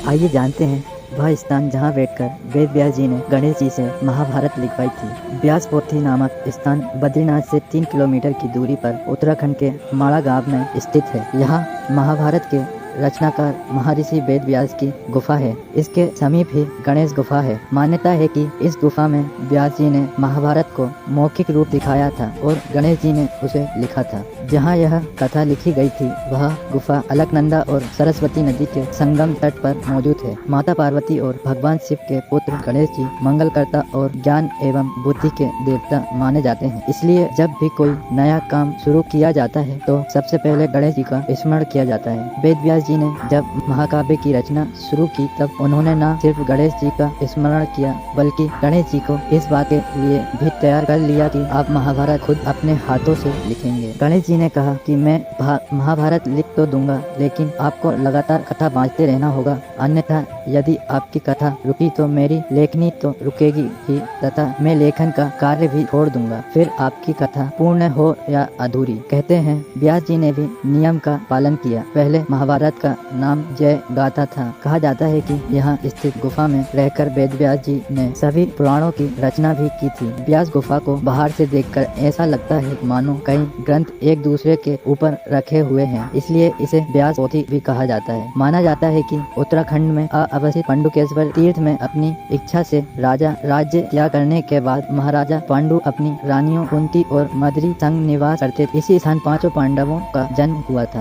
आइए जानते हैं वह स्थान जहाँ बैठकर वेद व्यास जी ने गणेश जी से महाभारत लिखवाई थी। व्यासपोथी नामक स्थान बद्रीनाथ से 3 किलोमीटर की दूरी पर उत्तराखंड के माड़ा गांव में स्थित है। यहाँ महाभारत के रचनाकार महर्षि वेद व्यास की गुफा है। इसके समीप ही गणेश गुफा है। मान्यता है कि इस गुफा में व्यास जी ने महाभारत को मौखिक रूप दिखाया था और गणेश जी ने उसे लिखा था। जहाँ यह कथा लिखी गई थी वह गुफा अलकनंदा और सरस्वती नदी के संगम तट पर मौजूद है। माता पार्वती और भगवान शिव के पुत्र गणेश जी मंगलकर्ता और ज्ञान एवं बुद्धि के देवता माने जाते हैं। इसलिए जब भी कोई नया काम शुरू किया जाता है तो सबसे पहले गणेश जी का स्मरण किया जाता है। वेद व्यास जी ने जब महाकाव्य की रचना शुरू की तब उन्होंने न सिर्फ गणेश जी का स्मरण किया बल्कि गणेश जी को इस बात के लिए भी तैयार कर लिया कि आप महाभारत खुद अपने हाथों से लिखेंगे। गणेश जी ने कहा कि मैं महाभारत लिख तो दूंगा लेकिन आपको लगातार कथा बांटते रहना होगा, अन्यथा यदि आपकी कथा रुकी तो मेरी लेखनी तो रुकेगी ही तथा मैं लेखन का कार्य भी छोड़ दूंगा, फिर आपकी कथा पूर्ण हो या अधूरी। कहते हैं व्यास जी ने भी नियम का पालन किया। पहले महाभारत का नाम जय गाथा था। कहा जाता है कि यहाँ स्थित गुफा में रहकर वेद व्यास जी ने सभी पुराणों की रचना भी की थी। व्यास गुफा को बाहर से देखकर ऐसा लगता है मानो कई ग्रंथ एक दूसरे के ऊपर रखे हुए हैं, इसलिए इसे व्यास पोथी भी कहा जाता है। माना जाता है कि उत्तराखंड में अवस्थित पांडुकेश्वर तीर्थ में अपनी इच्छा से राजा राज्य त्याग करने के बाद महाराजा पांडु अपनी रानियों कुंती और मदरी संग निवास करते। इसी स्थान 5 पांडवों का जन्म हुआ था।